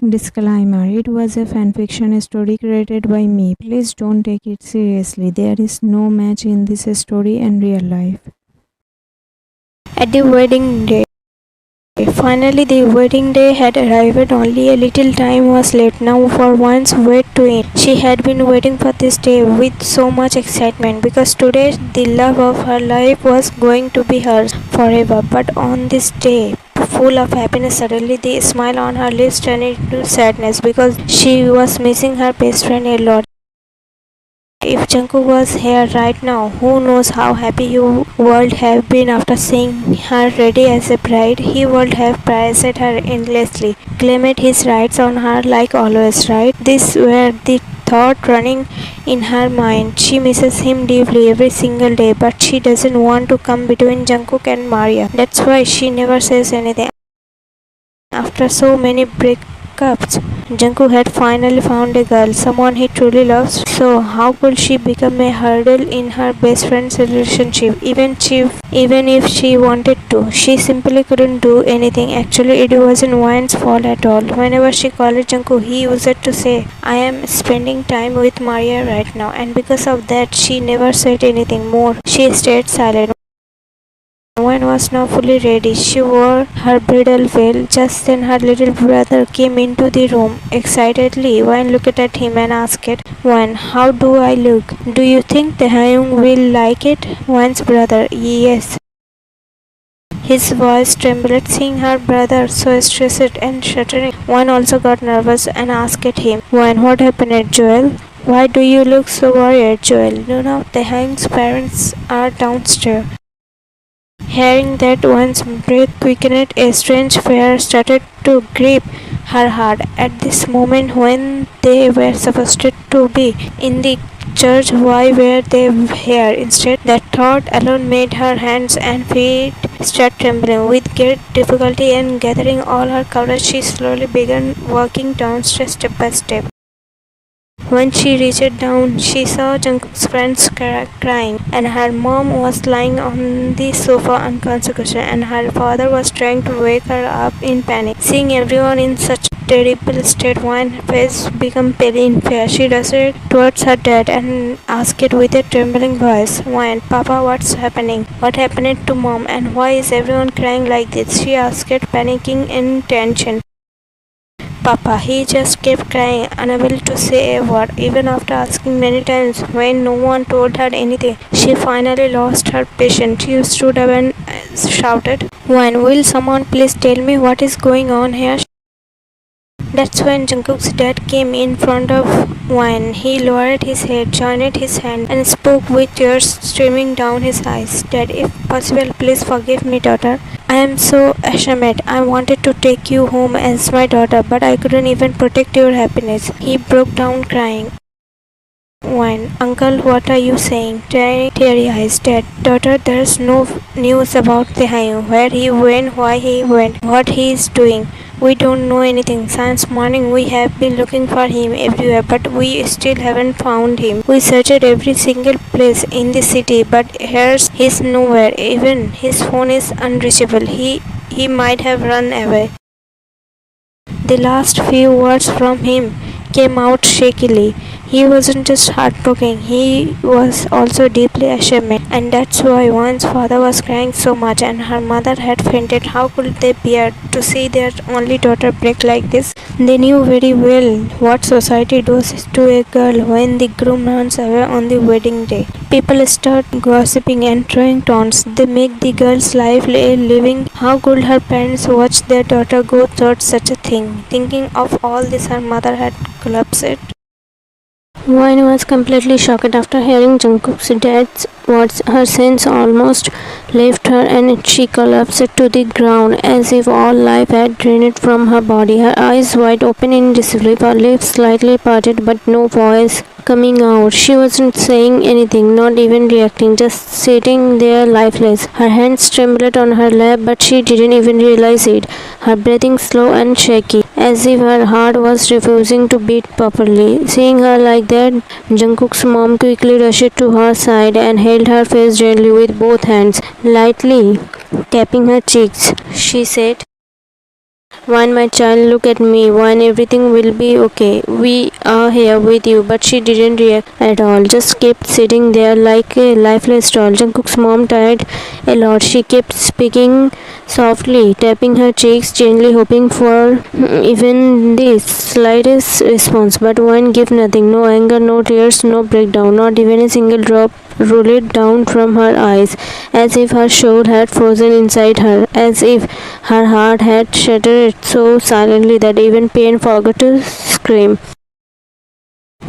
Disclaimer: it was a fanfiction story created by me. Please don't take it seriously. There is no match in this story and real life. At the wedding day. Finally, the wedding day had arrived. Only a little time was left now for one's wed to end. She had been waiting for this day with so much excitement because today the love of her life was going to be hers forever. But on this day, full of happiness, suddenly the smile on her lips turned into sadness because she was missing her best friend a lot. If Jungkook was here right now, who knows how happy he would have been after seeing her ready as a bride. He would have praised her endlessly, claimed his rights on her like always, right? These were the thought running in her mind. She misses him deeply every single day, but she doesn't want to come between Jungkook and Maria. That's why she never says anything. After so many breakups, Jungkook had finally found a girl, someone he truly loves. So how could she become a hurdle in her best friend's relationship? Even if she wanted to, she simply couldn't do anything. Actually, it wasn't Wayne's fault at all. Whenever she called Jungkook, he used to say, "I am spending time with Maria right now," and because of that, she never said anything more. She stayed silent. Wayne was now fully ready. She wore her bridal veil. Just then her little brother came into the room. Excitedly, Wayne looked at him and asked, "Wayne, how do I look? Do you think Taehyung will like it?" Wayne's brother, "Yes." His voice trembled, seeing her brother so stressed and shuddering. Wayne also got nervous and asked him, "Wayne, what happened, Joel? Why do you look so worried, Joel? None of Taehyung's parents are downstairs." Hearing that, one's breath quickened, a strange fear started to grip her heart. At this moment, when they were supposed to be in the church, why were they here instead? That thought alone made her hands and feet start trembling. With great difficulty and gathering all her courage, she slowly began walking downstairs step by step. When she reached down, she saw Jungkook's friends crying, and her mom was lying on the sofa unconscious, and her father was trying to wake her up in panic. Seeing everyone in such terrible state, one face became pale in fear. She rushed towards her dad and asked with a trembling voice, "Why, Papa, what's happening? What happened to Mom, and why is everyone crying like this?" she asked, panicking in tension. "Papa, he just kept crying, unable to say a word. Even after asking many times, when no one told her anything, she finally lost her patience. She stood up and shouted, 'When will someone please tell me what is going on here?' That's when Jungkook's dad came in front of Wayne. He lowered his head, joined his hand, and spoke with tears streaming down his eyes. "Dad, if possible, please forgive me, daughter. I am so ashamed. I wanted to take you home as my daughter, but I couldn't even protect your happiness." He broke down crying. Wayne, "Uncle, what are you saying?" Teary eyes. "Dad, daughter, there's no news about Taehyung. Where he went, why he went, what he is doing. We don't know anything. Since morning we have been looking for him everywhere, but we still haven't found him. We searched every single place in the city, but he's nowhere. Even his phone is unreachable. He might have run away." The last few words from him came out shakily. He wasn't just heartbroken, he was also deeply ashamed, and that's why one's father was crying so much and her mother had fainted. How could they bear to see their only daughter break like this? They knew very well what society does to a girl when the groom runs away on the wedding day. People start gossiping and throwing taunts. They make the girl's life a living. How could her parents watch their daughter go through such a thing? Thinking of all this, her mother had collapsed. Wayne was completely shocked after hearing Jungkook's dad's words. Her sense almost left her and she collapsed to the ground as if all life had drained from her body. Her eyes wide open in disbelief, her lips slightly parted but no voice coming out. She wasn't saying anything, not even reacting, just sitting there lifeless. Her hands trembled on her lap, but she didn't even realize it. Her breathing slow and shaky, as if her heart was refusing to beat properly. Seeing her like that, Jungkook's mom quickly rushed to her side and held her face gently with both hands, lightly tapping her cheeks. She said, Wine, my child, look at me. Wine, everything will be okay. We are here with you. But she didn't react at all. Just kept sitting there like a lifeless doll. Jungkook's mom tired a lot. She kept speaking softly, tapping her cheeks gently, hoping for even the slightest response. But Wine gave nothing. No anger, no tears, no breakdown. Not even a single drop rolled down from her eyes, as if her soul had frozen inside her, as if her heart had shattered so silently that even pain forgot to scream.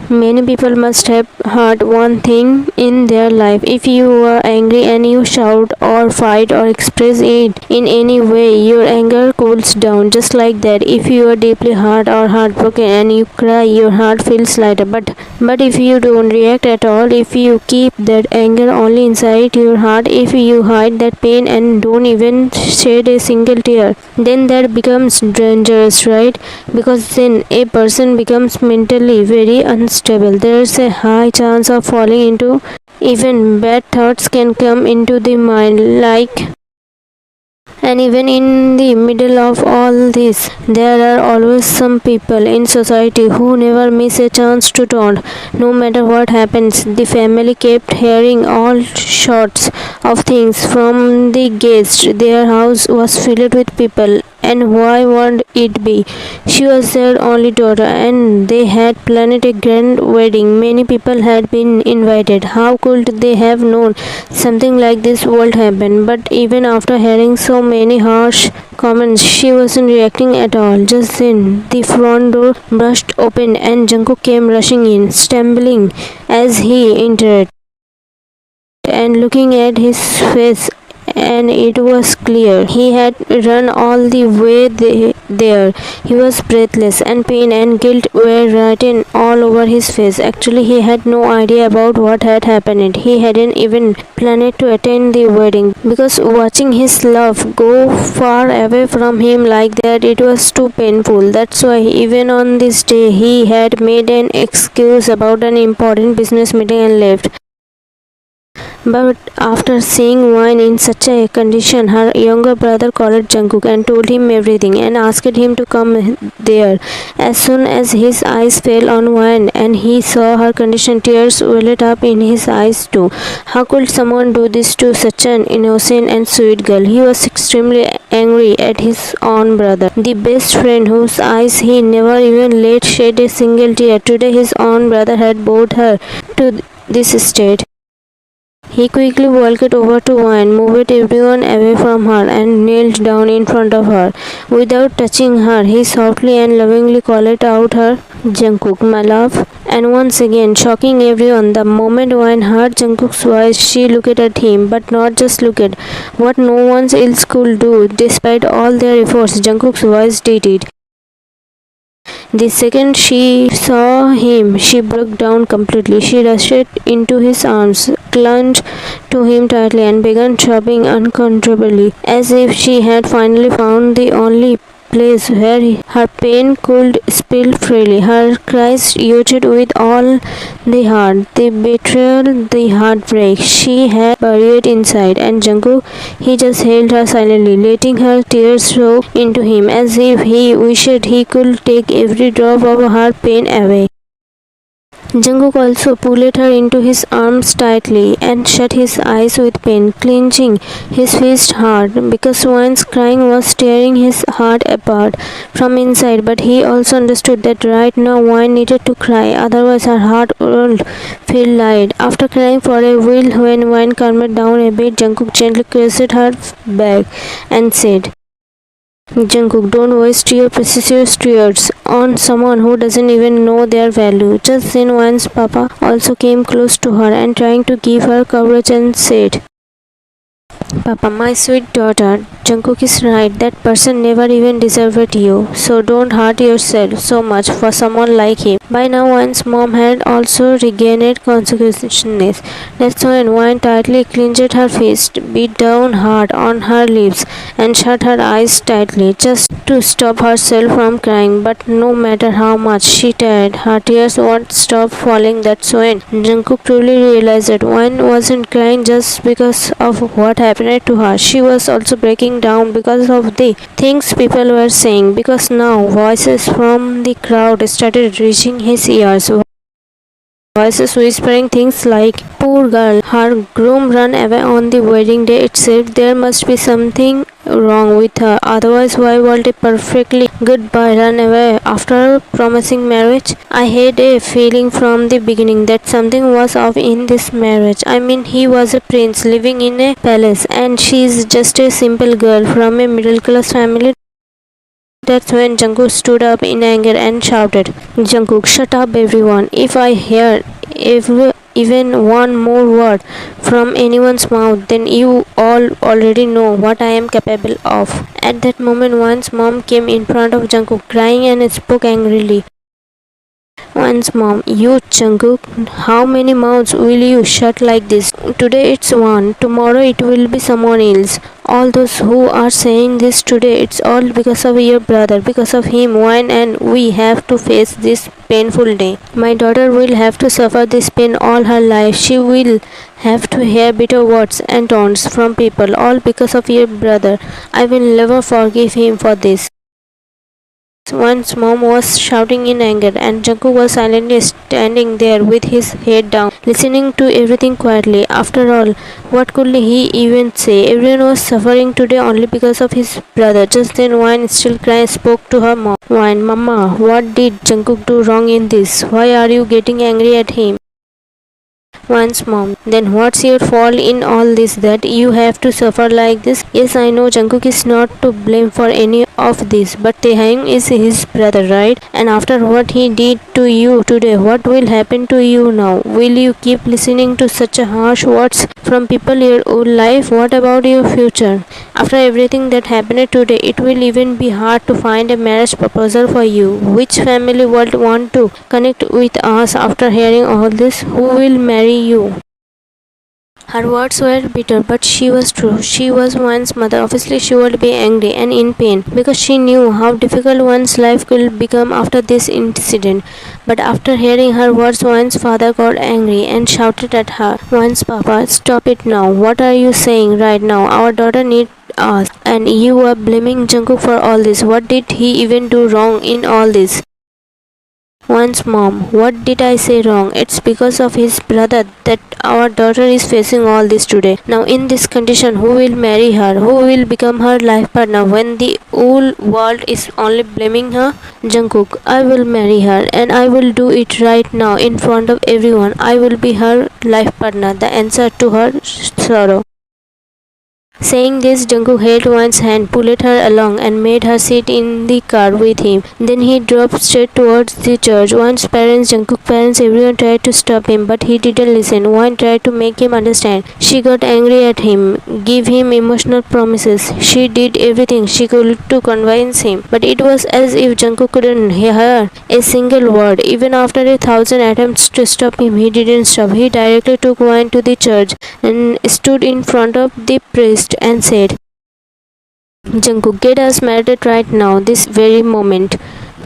Many people must have heard one thing in their life. If you are angry and you shout or fight or express it in any way, your anger cools down just like that. If you are deeply hurt or heartbroken and you cry, your heart feels lighter. But if you don't react at all, if you keep that anger only inside your heart, if you hide that pain and don't even shed a single tear, then that becomes dangerous, right? Because then a person becomes mentally very unstable. There's a high chance of falling into, even bad thoughts can come into the mind, like. And even in the middle of all this, there are always some people in society who never miss a chance to taunt. No matter what happens, the family kept hearing all sorts of things from the guests. Their house was filled with people, and why would it be? She was their only daughter, and they had planned a grand wedding. Many people had been invited. How could they have known something like this would happen? But even after hearing so many harsh comments, she wasn't reacting at all. Just then, the front door burst open, and Jungkook came rushing in, stumbling as he entered and looking at his face, and it was clear he had run all the way there. He was breathless, and pain and guilt were written all over his face. Actually, he had no idea about what had happened. He hadn't even planned to attend the wedding, because watching his love go far away from him like that, it was too painful. That's why even on this day, he had made an excuse about an important business meeting and left. But after seeing Wine in such a condition, her younger brother called Jungkook and told him everything and asked him to come there. As soon as his eyes fell on Wine and he saw her condition, tears welled up in his eyes too. How could someone do this to such an innocent and sweet girl? He was extremely angry at his own brother, the best friend whose eyes he never even let shed a single tear. Today his own brother had brought her to this state. He quickly walked over to Wine, moved everyone away from her, and knelt down in front of her. Without touching her, he softly and lovingly called out her, "Jungkook, my love." And once again, shocking everyone, the moment Wine heard Jungkook's voice, she looked at him, but not just looked. What no one else could do, despite all their efforts, Jungkook's voice did it. The second she saw him, she broke down completely. She rushed into his arms, clung to him tightly, and began sobbing uncontrollably, as if she had finally found the only place where her pain could spill freely. Her cries echoed with all the heart, the betrayal, the heartbreak she had buried inside. And Jungkook, he just held her silently, letting her tears soak into him, as if he wished he could take every drop of her pain away. Jungkook also pulled her into his arms tightly and shut his eyes with pain, clenching his fist hard, because Wine's crying was tearing his heart apart from inside. But he also understood that right now Wine needed to cry, otherwise her heart would feel light. After crying for a while, when Wine calmed down a bit, Jungkook gently kissed her back and said, "Jungkook, don't waste your precious tears on someone who doesn't even know their value." Just then, Wine's papa also came close to her and trying to give her courage and said, "Papa, my sweet daughter, Jungkook is right. That person never even deserved you. So don't hurt yourself so much for someone like him." By now, Wine's mom had also regained consciousness. That's when Wine tightly clenched her fist, beat down hard on her lips, and shut her eyes tightly, just to stop herself from crying. But no matter how much she tried, her tears won't stop falling. That's when Jungkook truly realized that Wine wasn't crying just because of what happened. happened to her. She was also breaking down because of the things people were saying, because now voices from the crowd started reaching his ears. Voices whispering things like, "Poor girl, her groom ran away on the wedding day itself. There must be something wrong with her. Otherwise, why would a perfectly good boy run away after promising marriage?" I had a feeling from the beginning that something was off in this marriage. I mean, he was a prince living in a palace, and she is just a simple girl from a middle class family. That's when Jungkook stood up in anger and shouted, "Jungkook, shut up everyone. If I hear even one more word from anyone's mouth, then you all already know what I am capable of." At that moment, Wan's mom came in front of Jungkook, crying, and spoke angrily. Wan's mom, "You Jungkook, how many mouths will you shut like this? Today it's one, tomorrow it will be someone else. All those who are saying this today, it's all because of your brother, because of him, Wan, and we have to face this painful day. My daughter will have to suffer this pain all her life. She will have to hear bitter words and taunts from people, all because of your brother. I will never forgive him for this." Wan's mom was shouting in anger, and Jungkook was silently standing there with his head down, listening to everything quietly. After all, what could he even say? Everyone was suffering today only because of his brother. Just then, Wan, still crying, spoke to her mom. "Wan, Mama, what did Jungkook do wrong in this? Why are you getting angry at him?" Wan's mom, "Then what's your fault in all this that you have to suffer like this? Yes, I know Jungkook is not to blame for any of this, but Taehyung is his brother, right? And after what he did to you today, what will happen to you now? Will you keep listening to such harsh words from people your whole life? What about your future? After everything that happened today, it will even be hard to find a marriage proposal for you. Which family would want to connect with us after hearing all this? Who will marry you?" Her words were bitter, but she was true. She was Wan's mother. Obviously, she would be angry and in pain because she knew how difficult Wan's life could become after this incident. But after hearing her words, Wan's father got angry and shouted at her. "Wan's papa, stop it now. What are you saying right now? Our daughter needs us, and you are blaming Jungkook for all this. What did he even do wrong in all this?" Wan's mom, "What did I say wrong? It's because of his brother that our daughter is facing all this today. Now in this condition, who will marry her? Who will become her life partner when the whole world is only blaming her?" "Jungkook, I will marry her, and I will do it right now in front of everyone. I will be her life partner, the answer to her sorrow." Saying this, Jungkook held Wan's hand, pulled her along, and made her sit in the car with him. Then he drove straight towards the church. Wan's parents, Jungkook's parents, everyone tried to stop him, but he didn't listen. Wan tried to make him understand. She got angry at him, gave him emotional promises. She did everything she could to convince him, but it was as if Jungkook couldn't hear a single word. Even after 1,000 attempts to stop him, he didn't stop. He directly took Wan to the church and stood in front of the priest and said, "Jungkook, get us married right now, this very moment."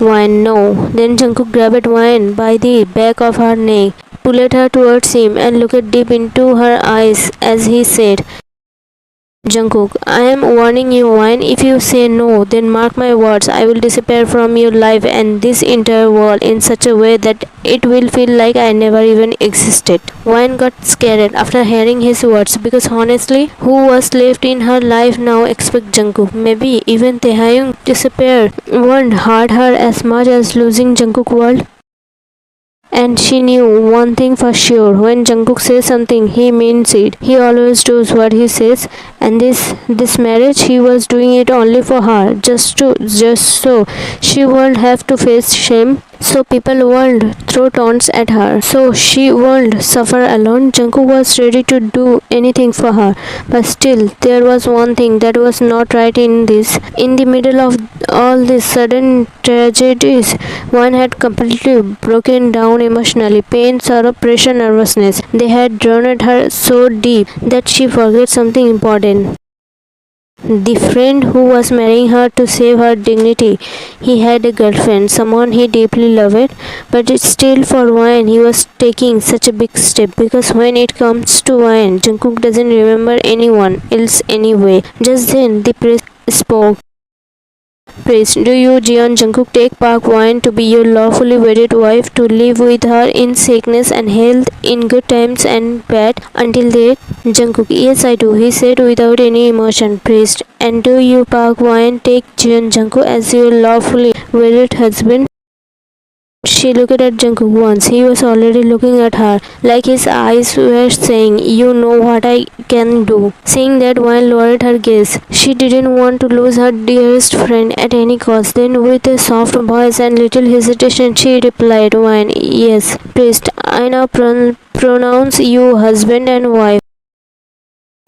Wan, "No." Then Jungkook grabbed Wan by the back of her neck, pulled her towards him, and looked deep into her eyes as he said, "Jungkook, I am warning you, Wan. If you say no, then mark my words, I will disappear from your life and this entire world in such a way that it will feel like I never even existed." Wan got scared after hearing his words because honestly, who was left in her life now except Jungkook? Maybe even Taehyung disappear wouldn't hurt her as much as losing Jungkook world. And she knew one thing for sure, when Jungkook says something, he means it. He always does what he says, and this marriage, he was doing it only for her, just so she won't have to face shame, so people won't throw taunts at her, so she won't suffer alone. Jungkook was ready to do anything for her, but still there was one thing that was not right in this. In the middle of all these sudden tragedies, one had completely broken down emotionally. Pain, sorrow, pressure, nervousness, they had drowned her so deep that she forgot something important. The friend who was marrying her to save her dignity. He had a girlfriend, someone he deeply loved, but it's still for Yn he was taking such a big step, because when it comes to Yn, Jungkook doesn't remember anyone else anyway. Just then the priest spoke. Priest, do you, Jeon Jungkook, take Park Won to be your lawfully wedded wife, to live with her in sickness and health, in good times and bad, until death? Jungkook, yes I do, he said without any emotion. Priest, and do you, Park Won, take Jeon Jungkook as your lawfully wedded husband? She looked at Jungkook once. He was already looking at her, like his eyes were saying, "You know what I can do." Seeing that, Won lowered her gaze. She didn't want to lose her dearest friend at any cost. Then, with a soft voice and little hesitation, she replied, "Won, yes, priest, I now pronounce you husband and wife."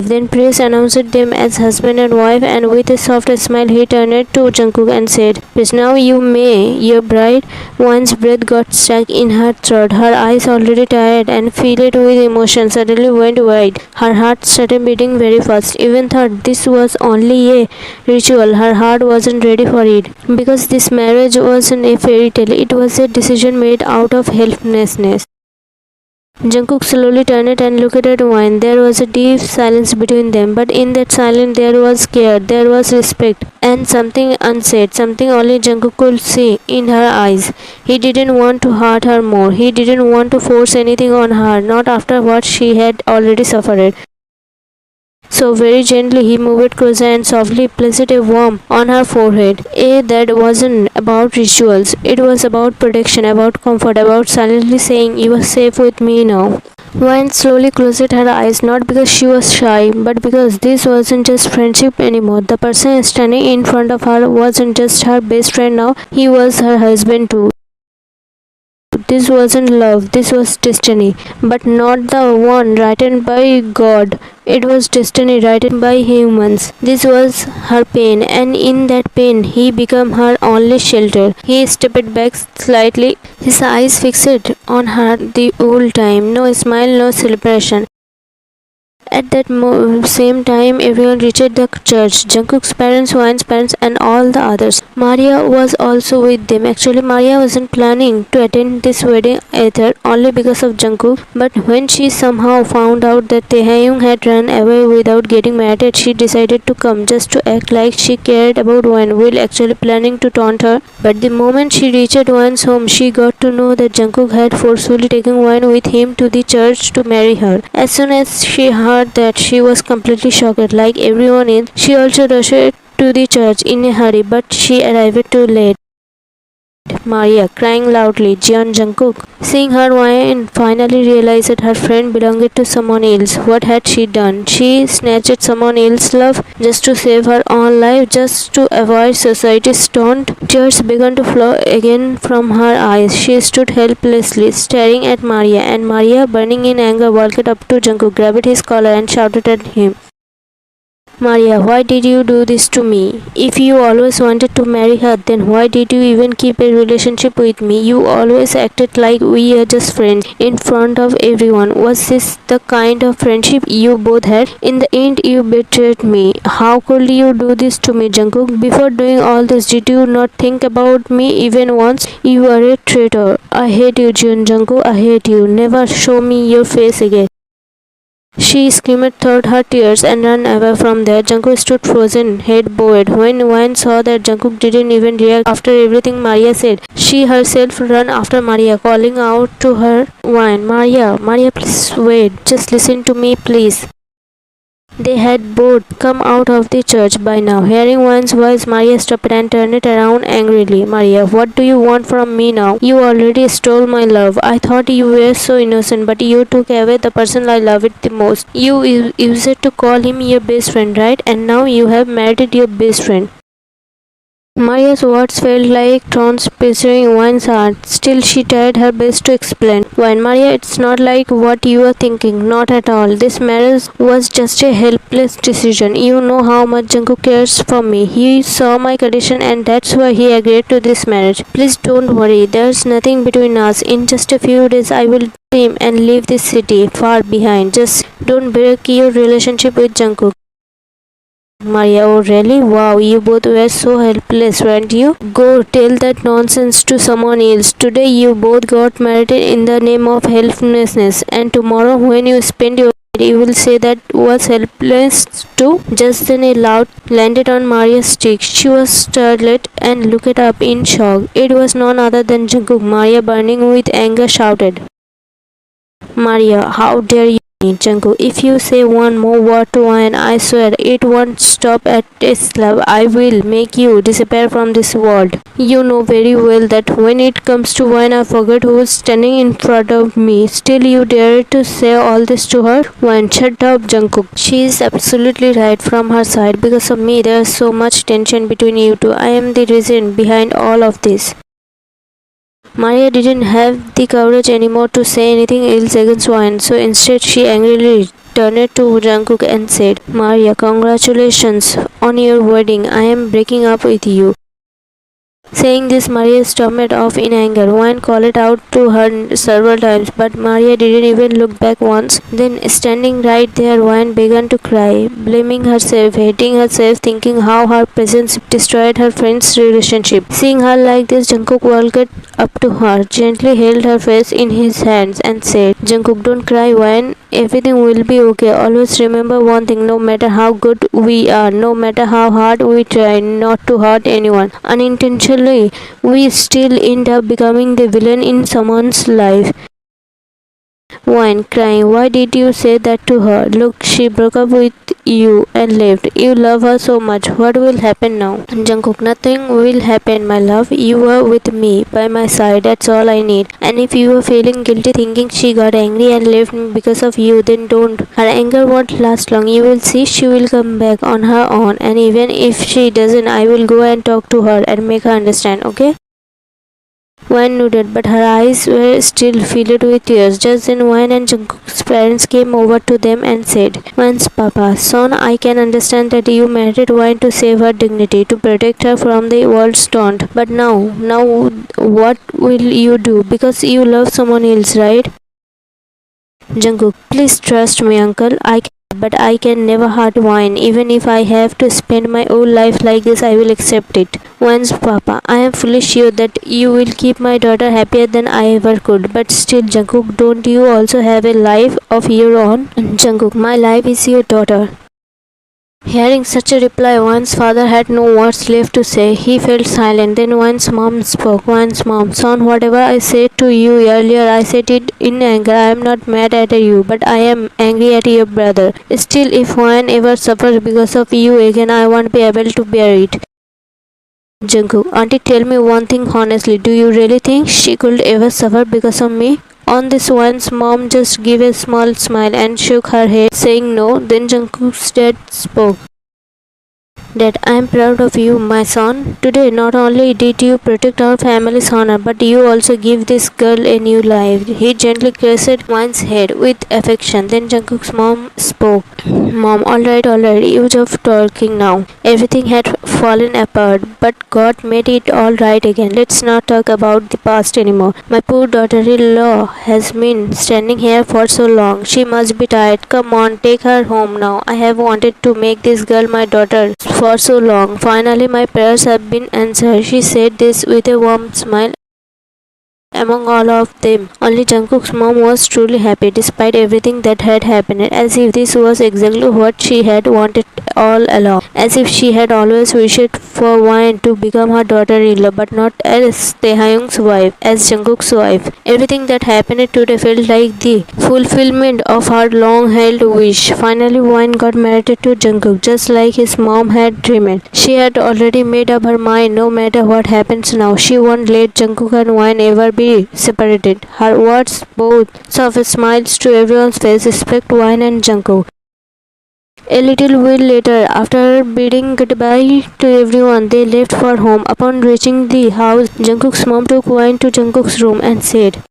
Then Priest announced them as husband and wife, and with a soft smile he turned to Jungkook and said, "Priest, now you may, your bride." One's breath got stuck in her throat. Her eyes, already tired and filled with emotion, suddenly went wide. Her heart started beating very fast. Even though this was only a ritual, her heart wasn't ready for it. Because this marriage wasn't a fairy tale, it was a decision made out of helplessness. Jungkook slowly turned and looked at Won. There was a deep silence between them, but in that silence there was care, there was respect, and something unsaid, something only Jungkook could see in her eyes. He didn't want to hurt her more. He didn't want to force anything on her, not after what she had already suffered. So very gently he moved closer and softly placed a warm on her forehead. That wasn't about rituals. It was about protection, about comfort, about silently saying, "You are safe with me now." Won slowly closed her eyes, not because she was shy, but because this wasn't just friendship anymore. The person standing in front of her wasn't just her best friend now, he was her husband too. This wasn't love, this was destiny, but not the one written by God. It was destiny written by humans. This was her pain, and in that pain, he became her only shelter. He stepped back slightly, his eyes fixed on her the whole time. No smile, no celebration. At that same time, everyone reached the church. Jungkook's parents, Won's parents, and all the others. Maria was also with them. Actually, Maria wasn't planning to attend this wedding either, only because of Jungkook. But when she somehow found out that Taehyung had run away without getting married, she decided to come just to act like she cared about Won, while actually planning to taunt her. But the moment she reached Won's home, she got to know that Jungkook had forcefully taken Won with him to the church to marry her. As soon as she heard that, she was completely shocked. Like everyone else, she also rushed to the church in a hurry, but she arrived too late. Maria, crying loudly, Jeon Jungkook. Seeing her, Won finally realized her friend belonged to someone else. What had she done? She snatched someone else's love just to save her own life, just to avoid society's taunt. Tears began to flow again from her eyes. She stood helplessly, staring at Maria, and Maria, burning in anger, walked up to Jungkook, grabbed his collar, and shouted at him. Maria, why did you do this to me? If you always wanted to marry her, then why did you even keep a relationship with me? You always acted like we are just friends in front of everyone. Was this the kind of friendship you both had? In the end, you betrayed me. How could you do this to me, Jungkook? Before doing all this, did you not think about me even once? You are a traitor. I hate you, Jungkook. I hate you. Never show me your face again. She screamed through her tears and ran away from there. Jungkook stood frozen, head bowed. When Won saw that Jungkook didn't even react after everything Maria said, she herself ran after Maria, calling out to her, "Won, Maria, please wait. Just listen to me, please." They had both come out of the church by now. Hearing Won's voice, Maria stopped and turned around angrily. "Maria, what do you want from me now? You already stole my love. I thought you were so innocent, but you took away the person I loved the most. You used to call him your best friend, right? And now you have married your best friend." Maria's words felt like thorns piercing Won's heart. Still, she tried her best to explain. "Won, Maria, it's not like what you are thinking. Not at all. This marriage was just a helpless decision. You know how much Jungkook cares for me. He saw my condition and that's why he agreed to this marriage. Please don't worry. There's nothing between us. In just a few days, I will leave him and leave this city far behind. Just don't break your relationship with Jungkook." Maria, oh really? Wow, you both were so helpless, weren't you? Go tell that nonsense to someone else. Today you both got married in the name of helplessness, and tomorrow when you spend your night, you will say that was helpless too. Just then a loud landed on Maria's cheek. She was startled and looked up in shock. It was none other than Jungkook. Maria, burning with anger, shouted, Maria, how dare you? Jungkook, if you say one more word to Yn, I swear it won't stop at a slap. I will make you disappear from this world. You know very well that when it comes to Yn, I forget who is standing in front of me. Still, you dare to say all this to her? Yn, shut up, Jungkook. She is absolutely right from her side. Because of me, there is so much tension between you two. I am the reason behind all of this. Maria didn't have the courage anymore to say anything else against Yn, so instead she angrily turned to Jungkook and said, Maria, congratulations on your wedding. I am breaking up with you. Saying this, Maria stormed off in anger. Yn called out to her several times, but Maria didn't even look back once. Then, standing right there, Yn began to cry, blaming herself, hating herself, thinking how her presence destroyed her friend's relationship. Seeing her like this, Jungkook walked up to her, gently held her face in his hands, and said, Jungkook, don't cry, Yn. Everything will be okay. Always remember one thing, no matter how good we are, no matter how hard we try not to hurt anyone, unintentionally, we still end up becoming the villain in someone's life. Yn, crying, why did you say that to her? Look, she broke up with you and left. You love her so much. What will happen now? Jungkook, nothing will happen, my love. You were with me, by my side. That's all I need. And if you were feeling guilty thinking she got angry and left me because of you, then don't. Her anger won't last long. You will see she will come back on her own. And even if she doesn't, I will go and talk to her and make her understand, okay? Yn nodded, but her eyes were still filled with tears. Just then, Yn and Jungkook's parents came over to them and said,Yn's papa, son, I can understand that you married Yn to save her dignity, to protect her from the world's taunt. But now, what will you do? Because you love someone else, right? Jungkook, please trust me, uncle. But I can never hurt Yn. Even if I have to spend my whole life like this, I will accept it. Once, Papa, I am fully sure that you will keep my daughter happier than I ever could. But still, Jungkook, don't you also have a life of your own? Jungkook, my life is your daughter. Hearing such a reply,Yn's father had no words left to say. He felt silent. ThenYn's mom spoke.Yn's mom, son, whatever I said to you earlier, I said it in anger. I am not mad at you, but I am angry at your brother. Still, if Yn ever suffers because of you again, I won't be able to bear it. Jungkook, auntie, tell me one thing honestly. Do you really think she could ever suffer because of me? On this,Yn's mom just gave a small smile and shook her head, saying no. Then Jungkook's dad spoke. Dad, I am proud of you, my son. Today, not only did you protect our family's honor, but you also give this girl a new life. He gently caressedYn's head with affection. Then Jungkook's mom spoke. Mom, alright, you stop talking now. Everything had fallen apart, but God made it all right again. Let's not talk about the past anymore. My poor daughter-in-law has been standing here for so long. She must be tired. Come on, take her home now. I have wanted to make this girl my daughter for so long. Finally, my prayers have been answered. She said this with a warm smile. Among all of them, only Jungkook's mom was truly happy despite everything that had happened, as if this was exactly what she had wanted all along, as if she had always wished for Yn to become her daughter-in-law, but not as Taehyung's wife, as Jungkook's wife. Everything that happened today felt like the fulfillment of her long-held wish. Finally, Yn got married to Jungkook, just like his mom had dreamed. She had already made up her mind. No matter what happens now, she won't let Jungkook and Yn ever be separated. Her words brought soft smiles to everyone's face except Yn and Jungkook. A little while later, after bidding goodbye to everyone, they left for home. Upon reaching the house, Jungkook's mom took Yn to Jungkook's room and said,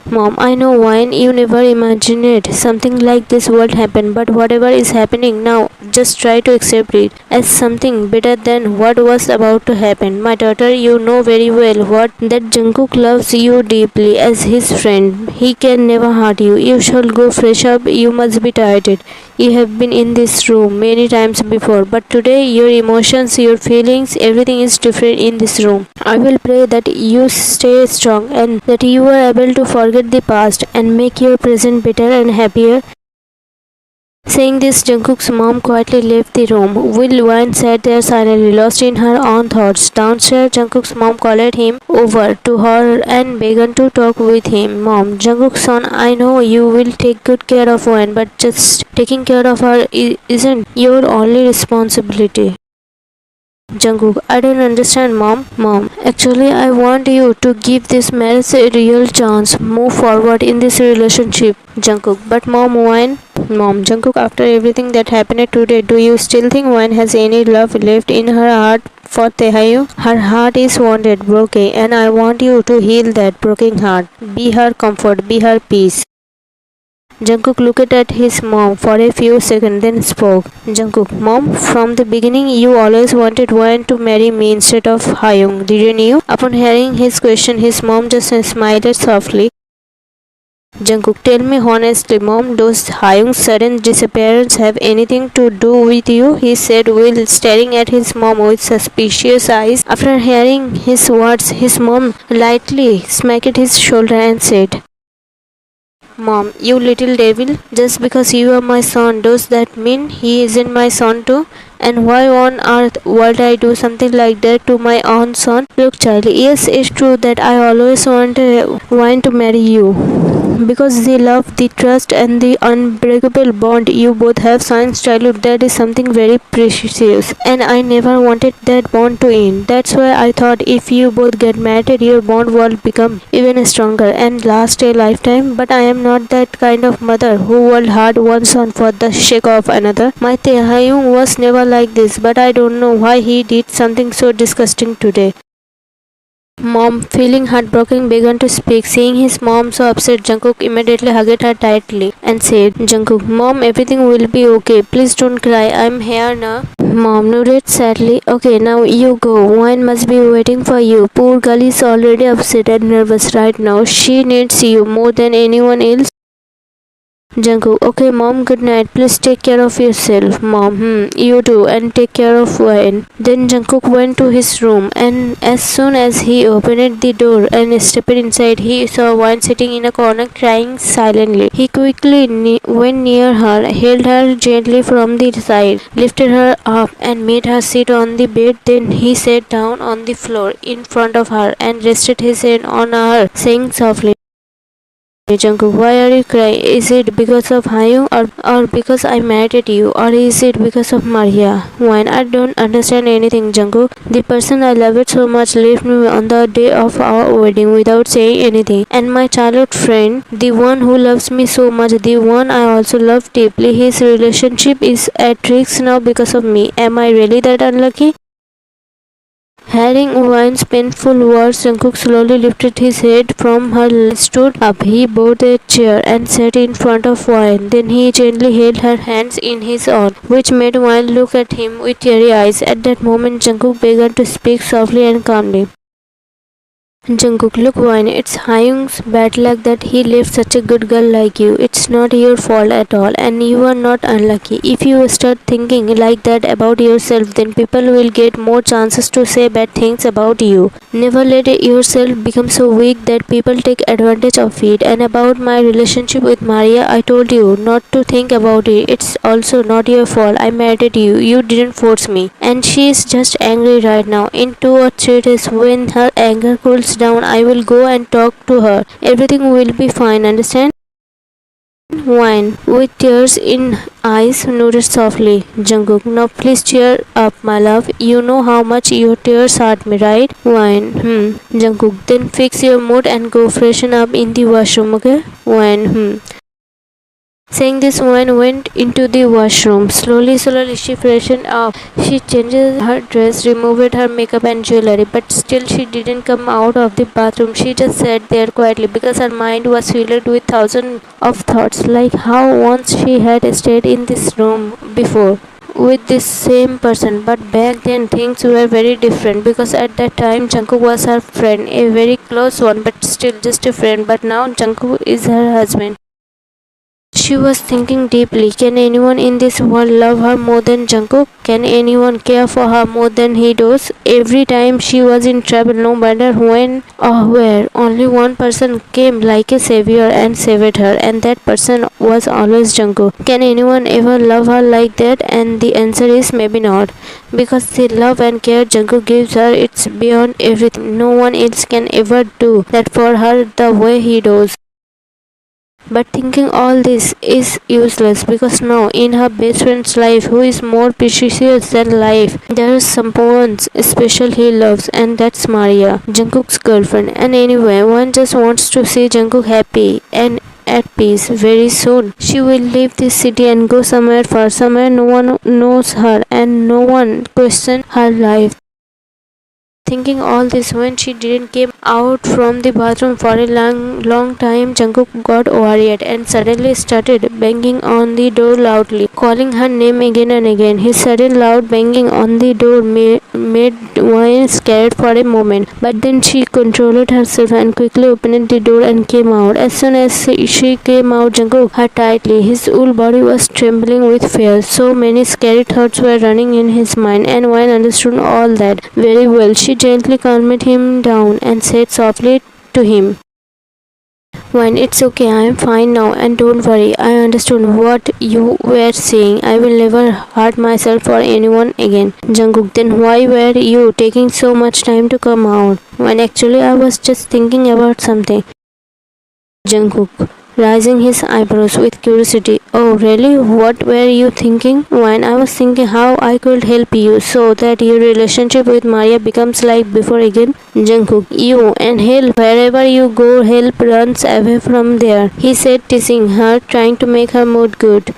Mom, I know Yn, you never imagined something like this would happen, but whatever is happening now, just try to accept it as something better than what was about to happen. My daughter, you know very well that Jungkook loves you deeply as his friend. He can never hurt you. You shall go fresh up. You must be tired. You have been in this room many times before, but today your emotions, your feelings, everything is different in this room. I will pray that you stay strong and that you are able to forget the past and make your present better and happier. Saying this, Jungkook's mom quietly left the room. Will Won sat there silently, lost in her own thoughts. Downstairs, Jungkook's mom called him over to her and began to talk with him. Mom, Jungkook's son, I know you will take good care of Won, but just taking care of her isn't your only responsibility. Jungkook, I don't understand, Mom. Mom, actually, I want you to give this marriage a real chance. Move forward in this relationship. Jungkook, but Mom, Won? Mom, Jungkook, after everything that happened today, do you still think Won has any love left in her heart for Taehyung? Her heart is wounded, broken, and I want you to heal that broken heart. Be her comfort, be her peace. Jungkook looked at his mom for a few seconds, then spoke. Jungkook, Mom, from the beginning you always wanted Won to marry me instead of Hyung, didn't you? Upon hearing his question, his mom just smiled softly. Jungkook, tell me honestly, Mom, does Hyung's sudden disappearance have anything to do with you? He said while staring at his mom with suspicious eyes. After hearing his words, his mom lightly smacked his shoulder and said, Mom, you little devil, just because you are my son, does that mean he isn't my son too? And why on earth would I do something like that to my own son? Look, child, yes, it's true that I always want to marry you. Because the love, the trust, and the unbreakable bond you both have since childhood, that is something very precious. And I never wanted that bond to end. That's why I thought if you both get married, your bond will become even stronger and last a lifetime. But I am not that kind of mother who will hurt one son for the sake of another. My Taehyung was never like this, but I don't know why he did something so disgusting today. Mom, feeling heartbroken, began to speak. Seeing his mom so upset, Jungkook immediately hugged her tightly and said, Jungkook, Mom, everything will be okay. Please don't cry. I'm here now. Mom nodded sadly. Okay, now you go. Wine must be waiting for you. Poor girl is already upset and nervous right now. She needs you more than anyone else. Jungkook, okay mom, good night. Please take care of yourself. Mom, you too, and take care of Wayne. Then Jungkook went to his room, and as soon as he opened the door and stepped inside, he saw Wayne sitting in a corner crying silently. He quickly went near her, held her gently from the side, lifted her up, and made her sit on the bed. Then he sat down on the floor in front of her and rested his hand on her, saying softly, Jungkook, why are you crying? Is it because of Hyung or because I married you? Or is it because of Maria? When I don't understand anything, Jungkook. The person I loved so much left me on the day of our wedding without saying anything. And my childhood friend, the one who loves me so much, the one I also love deeply, his relationship is at risk now because of me. Am I really that unlucky? Hearing Wayne's painful words, Jungkook slowly lifted his head from her stood up. He brought a chair and sat in front of Wayne. Then he gently held her hands in his own, which made Wayne look at him with teary eyes. At that moment, Jungkook began to speak softly and calmly. Jungkook, look Wayne, it's Hyung's bad luck that he left such a good girl like you. It's not your fault at all, and you are not unlucky. If you start thinking like that about yourself, then people will get more chances to say bad things about you. Never let yourself become so weak that people take advantage of it. And about my relationship with Maria, I told you not to think about it. It's also not your fault. I married you. You didn't force me. And she is just angry right now. In 2 or 3 days, when her anger cools down, I will go and talk to her. Everything will be fine, understand? Wine, with tears in eyes, nodded softly. Jungkook, now please cheer up, my love. You know how much your tears hurt me, right? Wine, Jungkook, then fix your mood and go freshen up in the washroom, okay? Wine, Saying this, woman went into the washroom. Slowly, she freshened up. She changed her dress, removed her makeup and jewelry, but still she didn't come out of the bathroom. She just sat there quietly because her mind was filled with thousands of thoughts, like how once she had stayed in this room before with this same person, but back then things were very different because at that time Jungkook was her friend, a very close one, but still just a friend. But now Jungkook is her husband. She was thinking deeply, can anyone in this world love her more than Jungkook? Can anyone care for her more than he does? Every time she was in trouble, no matter when or where, only one person came like a savior and saved her, and that person was always Jungkook. Can anyone ever love her like that? And the answer is maybe not. Because the love and care Jungkook gives her, it's beyond everything. No one else can ever do that for her the way he does. But thinking all this is useless because now in her best friend's life, who is more precious than life, there is someone special he loves, and that's Maria, Jungkook's girlfriend. And anyway, one just wants to see Jungkook happy and at peace very soon. She will leave this city and go somewhere far, somewhere no one knows her and no one questions her life. Thinking all this when she didn't came out from the bathroom for a long time, Jungkook got worried and suddenly started banging on the door loudly, calling her name again and again. His sudden loud banging on the door made Wayne scared for a moment, but then she controlled herself and quickly opened the door and came out. As soon as she came out, Jungkook hugged her tightly. His whole body was trembling with fear. So many scary thoughts were running in his mind, and Wayne understood all that very well. She gently calmed him down and said softly to him, "Wayne, it's okay, I am fine now, and don't worry, I understood what you were saying. I will never hurt myself or anyone again." Jungkook, then why were you taking so much time to come out? When actually I was just thinking about something. Jungkook, raising his eyebrows with curiosity. Oh, really? What were you thinking? When I was thinking how I could help you so that your relationship with Maria becomes like before again. Jungkook, you and help. Wherever you go, help runs away from there, he said, teasing her, trying to make her mood good.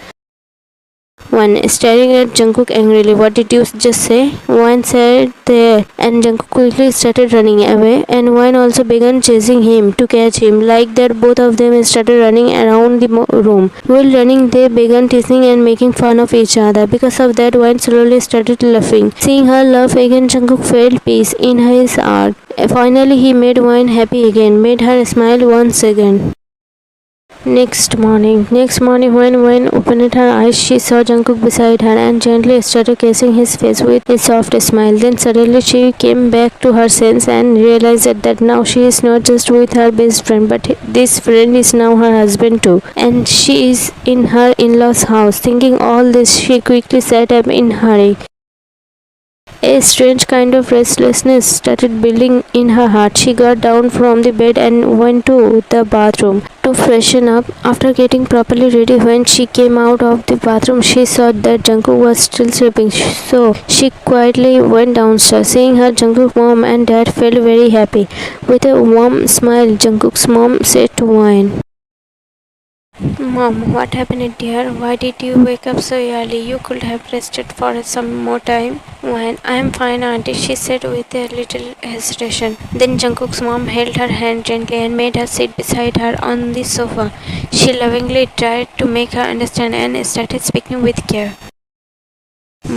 One staring at Jungkook angrily. What did you just say? One said there, and Jungkook quickly started running away, and one also began chasing him to catch him. Like that, both of them started running around the room. While running, they began teasing and making fun of each other. Because of that, one slowly started laughing. Seeing her laugh again, Jungkook felt peace in his heart. Finally, he made Wine happy again, made her smile once again. Next morning, when Wen opened her eyes, she saw Jungkook beside her and gently started kissing his face with a soft smile. Then suddenly she came back to her sense and realized that now she is not just with her best friend, but this friend is now her husband too. And she is in her in-laws' house. Thinking all this, she quickly sat up in a hurry. A strange kind of restlessness started building in her heart. She got down from the bed and went to the bathroom to freshen up. After getting properly ready, when she came out of the bathroom, she saw that Jungkook was still sleeping. So she quietly went downstairs. Seeing her, Jungkook's mom and dad felt very happy. With a warm smile, Jungkook's mom said to Wine, "Mom, what happened, dear? Why did you wake up so early? You could have rested for some more time." When "I am fine, auntie," she said with a little hesitation. Then Jungkook's mom held her hand gently and made her sit beside her on the sofa. She lovingly tried to make her understand and started speaking with care.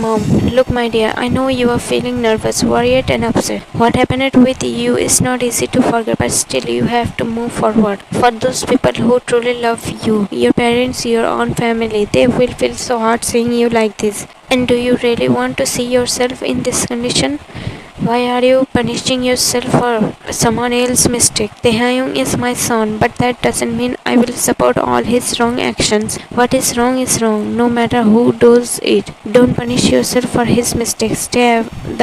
"Mom, look, my dear, I know you are feeling nervous, worried, and upset. What happened with you is not easy to forget, but still you have to move forward. For those people who truly love you, your parents, your own family, they will feel so hard seeing you like this. And do you really want to see yourself in this condition? Why are you punishing yourself for someone else's mistake? Taehyung is my son, but that doesn't mean I will support all his wrong actions. What is wrong, no matter who does it. Don't punish yourself for his mistakes. Stay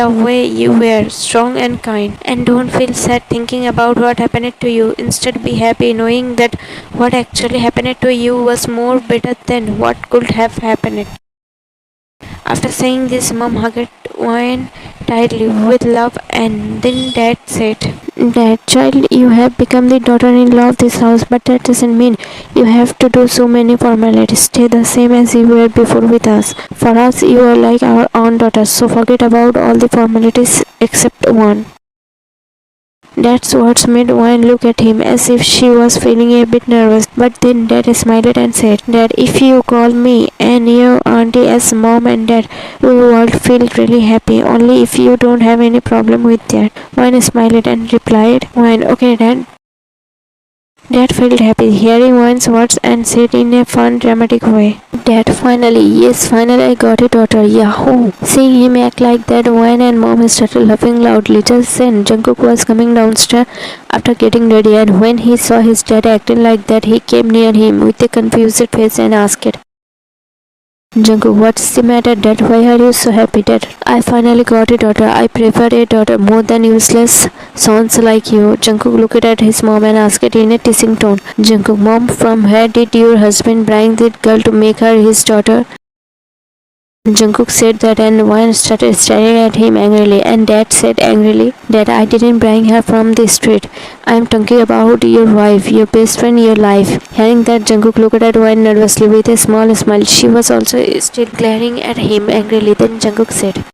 the way you were, strong and kind. And don't feel sad thinking about what happened to you. Instead, be happy knowing that what actually happened to you was more better than what could have happened." After saying this, Mom hugged Wayne tightly with love, and then Dad said, "Dad, child, you have become the daughter-in-law of this house, but that doesn't mean you have to do so many formalities. Stay the same as you were before with us. For us, you are like our own daughters, so forget about all the formalities except one." Dad's words made Wine look at him as if she was feeling a bit nervous, but then Dad smiled and said, "Dad, if you call me and your auntie as Mom and Dad, we will feel really happy, only if you don't have any problem with that." Wine smiled and replied, "Wine, okay, Dad." Dad felt happy hearing Wyn's words and said in a fun, dramatic way, Dad, finally, yes, finally I got a daughter, yahoo! Seeing him act like that, Wyn and Mom started laughing loudly. Just then, Jungkook was coming downstairs after getting ready, and when he saw his dad acting like that, he came near him with a confused face and asked, Jungkook, what's the matter, Dad? Why are you so happy, Dad? I finally got a daughter. I prefer a daughter more than useless sons like you. Jungkook looked at his mom and asked in a teasing tone, Jungkook, Mom, from where did your husband bring that girl to make her his daughter? Jungkook said that and Wyn started staring at him angrily, and Dad said angrily that I didn't bring her from the street. I'm talking about your wife, your best friend, your life. Hearing that, Jungkook looked at Wyn nervously with a small smile. She was also still glaring at him angrily. Then Jungkook said,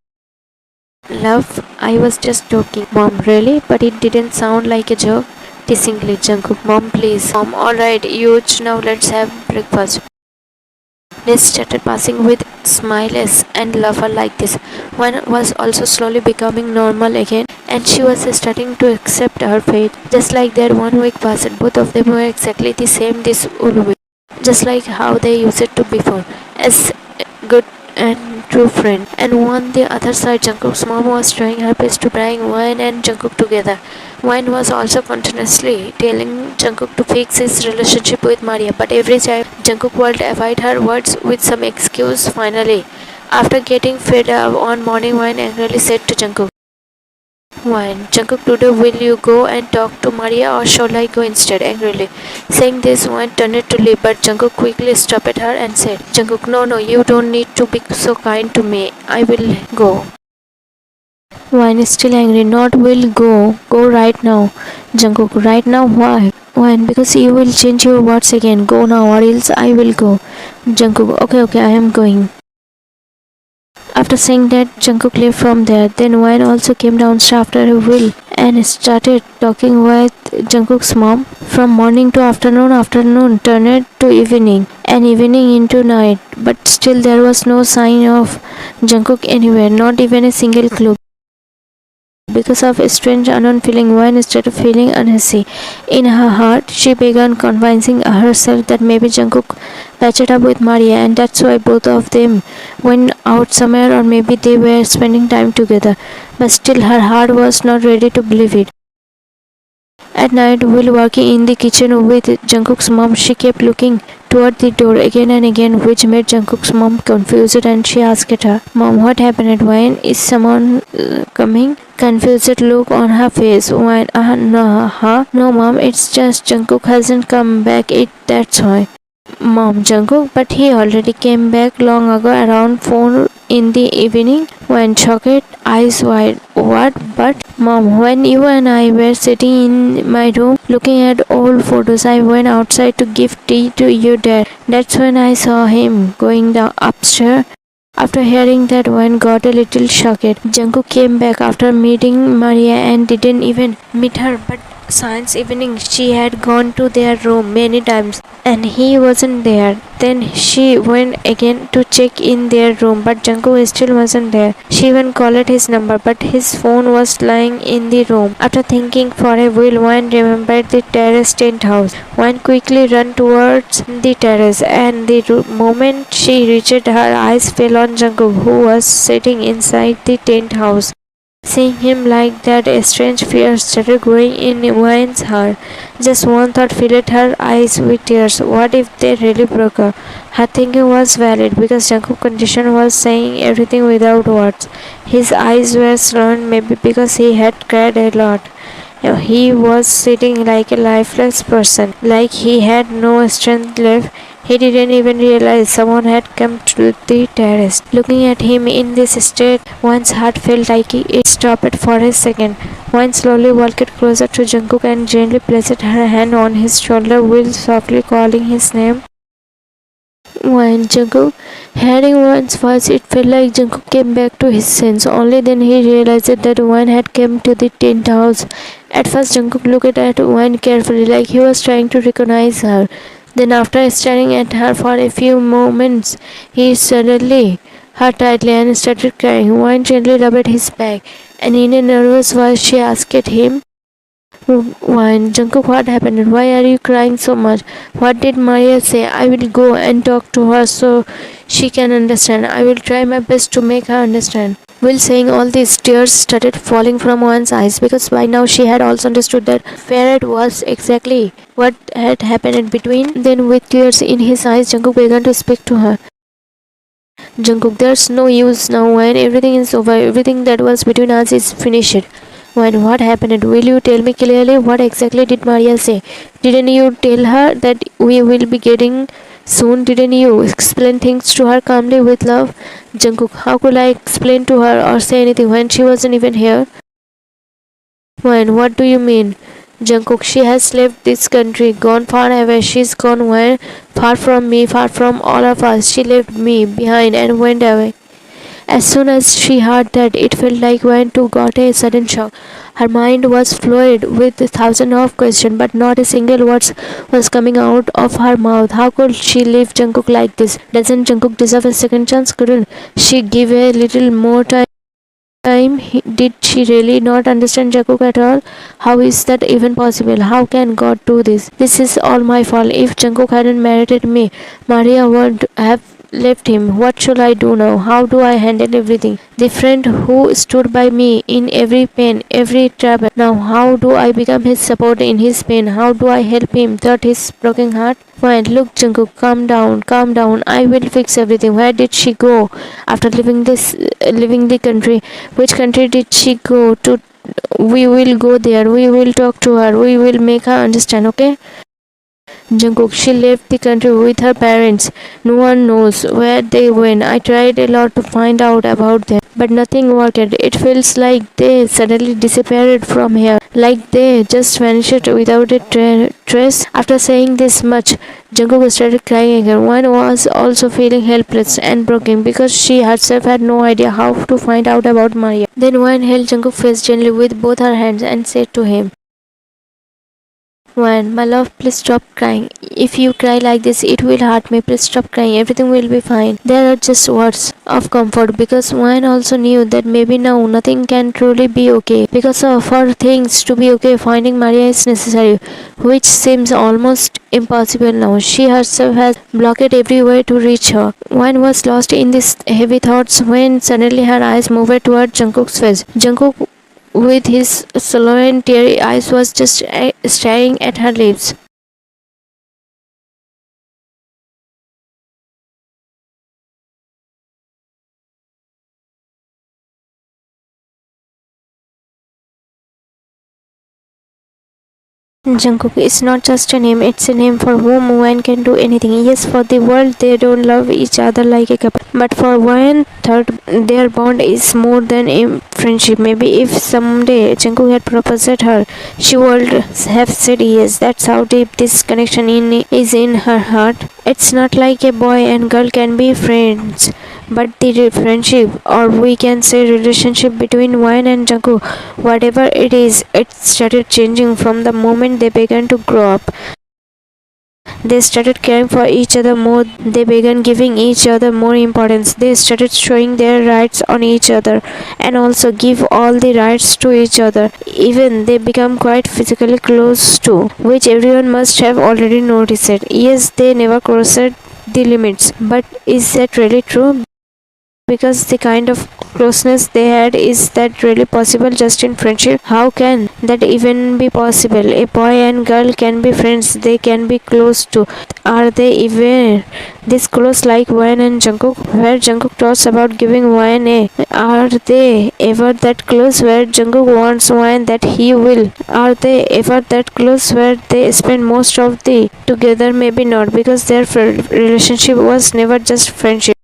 Love, I was just joking. Mom, really? But it didn't sound like a joke. Teasingly, Jungkook, Mom, please. Mom, alright, huge, now let's have breakfast. They started passing with smiles and laughter like this. One was also slowly becoming normal again, and she was starting to accept her fate. Just like that, 1 week passed. Both of them were exactly the same this whole week, just like how they used to before, as good and true friend. And on the other side, Jungkook's mom was trying her best to bring Wyn and Jungkook together. Wyn was also continuously telling Jungkook to fix his relationship with Maria, but every time Jungkook would avoid her words with some excuse. Finally, after getting fed up one morning, Wyn angrily said to Jungkook, Wyn, Jungkook, today will you go and talk to Maria or shall I go instead? Angrily. Saying this, Wyn turned to leave, but Jungkook quickly stopped her and said, Jungkook, no, you don't need to be so kind to me. I will go. Wyn is still angry. Not will go. Go right now. Jungkook, right now? Why? Wyn, because you will change your words again. Go now or else I will go. Jungkook, okay, I am going. After saying that, Jungkook left from there. Then Wyn also came downstairs after a while and started talking with Jungkook's mom. From morning to afternoon turned to evening, and evening into night. But still there was no sign of Jungkook anywhere, not even a single clue. Because of a strange unknown feeling, Wyn started feeling uneasy. In her heart, she began convincing herself that maybe Jungkook patched up with Maria, and that's why both of them went out somewhere, or maybe they were spending time together. But still, her heart was not ready to believe it. At night, while working in the kitchen with Jungkook's mom, she kept looking toward the door again and again, which made Jungkook's mom confused, and she asked her, Mom, what happened? Why is someone coming? Confused look on her face. Why? No, Mom, it's just Jungkook hasn't come back. That's why. Mom, Jungkook, but he already came back long ago around 4 in the evening. When shocked, eyes wide. What? But Mom, when you and I were sitting in my room looking at old photos, I went outside to give tea to your dad. That's when I saw him going down upstairs. After hearing that, Wyn got a little shocked. Jungkook came back after meeting Maria and didn't even meet her, but since evening she had gone to their room many times and he wasn't there. Then she went again to check in their room, but Jungkook still wasn't there. She even called his number, but his phone was lying in the room. After thinking for a while, Wyn remembered the terrace tent house. Wyn quickly ran towards the terrace, and the moment she reached, her eyes fell on Jungkook, who was sitting inside the tent house. Seeing him like that, a strange fear started growing in Wyn's heart. Just one thought filled her eyes with tears. What if they really broke her? Her thinking was valid because Jungkook's condition was saying everything without words. His eyes were swollen, maybe because he had cried a lot. He was sitting like a lifeless person, like he had no strength left. He didn't even realize someone had come to the terrace. Looking at him in this state, Wyn's heart felt like it stopped for a second. Wyn slowly walked closer to Jungkook and gently placed her hand on his shoulder while softly calling his name. Wyn, Jungkook. Hearing Wyn's voice, it felt like Jungkook came back to his sense. Only then he realized that Wyn had come to the tent house. At first, Jungkook looked at Wyn carefully, like he was trying to recognize her. Then, after staring at her for a few moments, he suddenly hugged tightly and started crying. Wyn gently rubbed his back, and in a nervous voice, she asked him, Why, Jungkook, what happened? Why are you crying so much? What did Maria say? I will go and talk to her so she can understand. I will try my best to make her understand. While saying all this, tears started falling from Wan's eyes because by now she had also understood that where it was exactly what had happened between. Then, with tears in his eyes, Jungkook began to speak to her. Jungkook, there's no use now when everything is over. Everything that was between us is finished. When what happened? Will you tell me clearly what exactly did Maria say? Didn't you tell her that we will be getting soon? Didn't you explain things to her calmly with love? Jungkook, how could I explain to her or say anything when she wasn't even here? When? What do you mean? Jungkook, she has left this country, gone far away. She's gone where? Far from me, far from all of us. She left me behind and went away. As soon as she heard that, it felt like Wan too got a sudden shock. Her mind was flooded with thousands of questions, but not a single word was coming out of her mouth. How could she leave Jungkook like this? Doesn't Jungkook deserve a second chance? Couldn't she give a little more time? Did she really not understand Jungkook at all? How is that even possible? How can God do this? This is all my fault. If Jungkook hadn't married me, Maria would have left him. What should I do now? How do I handle everything? The friend who stood by me in every pain, every trouble. Now how do I become his support in his pain? How do I help him through his broken heart? Fine, look Jungkook, calm down, calm down. I will fix everything. Where did she go after leaving the country? Which country did she go to? We will go there. We will talk to her. We will make her understand, okay? Jungkook, she left the country with her parents. No one knows where they went. I tried a lot to find out about them, but nothing worked. It feels like they suddenly disappeared from here, like they just vanished without a trace. After saying this much, Jungkook started crying again. One was also feeling helpless and broken because she herself had no idea how to find out about Maria. Then one held Jungkook's face gently with both her hands and said to him, Wan, my love, please stop crying. If you cry like this, it will hurt me. Please stop crying. Everything will be fine. There are just words of comfort because Wan also knew that maybe now nothing can truly be okay. Because for things to be okay, finding Maria is necessary, which seems almost impossible now. She herself has blocked every way to reach her. Wan was lost in these heavy thoughts when suddenly her eyes moved toward Jungkook's face. Jungkook with his swollen teary eyes was just staring at her lips. Jungkook is not just a name, it's a name for whom one can do anything. Yes, for the world they don't love each other like a couple. But for one third, their bond is more than a friendship. Maybe if someday Jungkook had proposed to her, she would have said yes. That's how deep this connection is in her heart. It's not like a boy and girl can be friends, but the friendship, or we can say relationship between Wayne and Jungkook, whatever it is, it started changing from the moment they began to grow up. They started caring for each other more. They began giving each other more importance. They started showing their rights on each other and also give all the rights to each other. Even they become quite physically close to, which everyone must have already noticed. Yes, they never crossed the limits. But is that really true? Because the kind of closeness they had, is that really possible just in friendship? How can that even be possible? A boy and girl can be friends, they can be close to. Are they even this close like Wayne and Jungkook, where Jungkook talks about giving Wayne a? Are they ever that close where Jungkook wants Wayne that he will? Are they ever that close where they spend most of the together? Maybe not, because their relationship was never just friendship.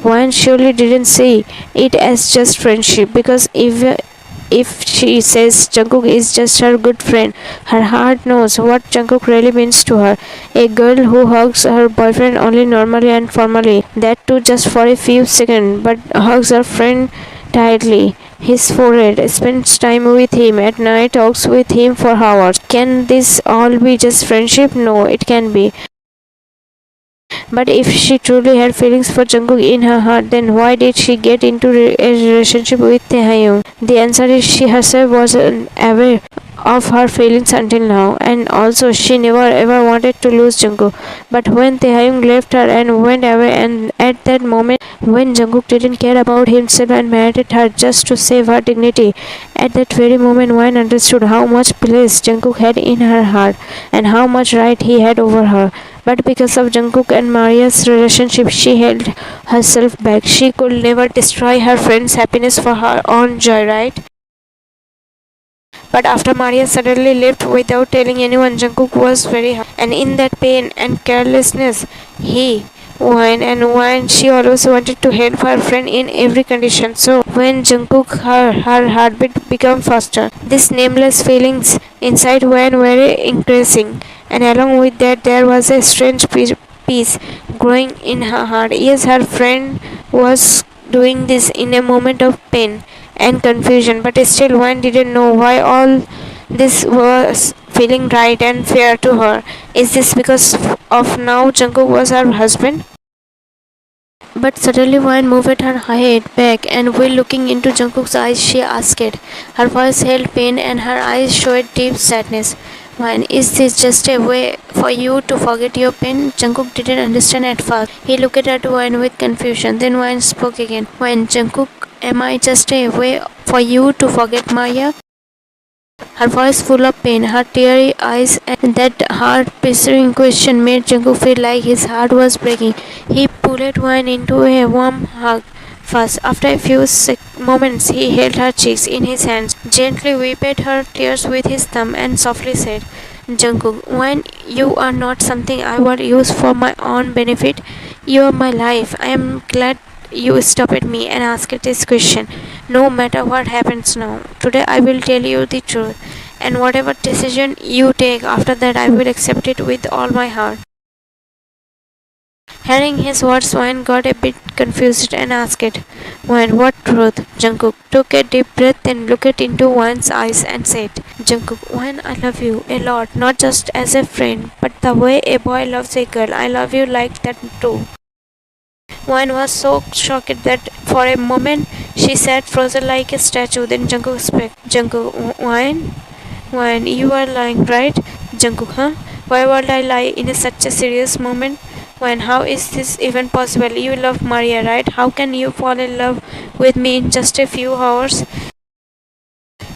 One surely didn't see it as just friendship, because if she says Jungkook is just her good friend, her heart knows what Jungkook really means to her. A girl who hugs her boyfriend only normally and formally, that too just for a few seconds, but hugs her friend tightly, his forehead, spends time with him at night, talks with him for hours. Can this all be just friendship? No, it can be. But if she truly had feelings for Jungkook in her heart, then why did she get into a relationship with Taehyung? The answer is she herself wasn't aware of her feelings until now, and also she never ever wanted to lose Jungkook. But when Taehyung left her and went away, and at that moment when Jungkook didn't care about himself and married her just to save her dignity, at that very moment Wayne understood how much place Jungkook had in her heart and how much right he had over her. But because of Jungkook and Maria's relationship, she held herself back. She could never destroy her friend's happiness for her own joy, right? But after Maria suddenly left without telling anyone, Jungkook was very hurt. And in that pain and carelessness, he whined. She always wanted to help her friend in every condition. So when Jungkook, her heartbeat became faster. These nameless feelings inside Wayne were increasing. And along with that, there was a strange peace growing in her heart. Yes, her friend was doing this in a moment of pain and confusion, but still one didn't know why all this was feeling right and fair to her. Is this because of now Jungkook was her husband? But suddenly one moved her head back, and while looking into Jungkook's eyes, she asked. Her voice held pain and her eyes showed deep sadness. Why is this just a way for you to forget your pain? Jungkook didn't understand at first. He looked at Wine with confusion. Then Wine spoke again. Wine, Jungkook, am I just a way for you to forget Maya? Her voice full of pain, her teary eyes, and that heart-piercing question made Jungkook feel like his heart was breaking. He pulled Wine into a warm hug. First, after a few moments, he held her cheeks in his hands, gently wiped her tears with his thumb, and softly said, Jungkook, when you are not something I will use for my own benefit, you are my life. I am glad you stopped me and asked this question. No matter what happens now, today I will tell you the truth, and whatever decision you take after that, I will accept it with all my heart. Hearing his words, Wayne got a bit confused and asked, Wayne, what truth? Jungkook took a deep breath and looked into Wayne's eyes and said, Jungkook, Wayne, I love you a lot, not just as a friend, but the way a boy loves a girl. I love you like that too. Wayne was so shocked that for a moment she sat frozen like a statue. Then Jungkook spoke. Jungkook, Wayne, you are lying, right? Jungkook, huh? Why would I lie in such a serious moment? Wayne, how is this even possible? You love Maria, right? How can you fall in love with me in just a few hours?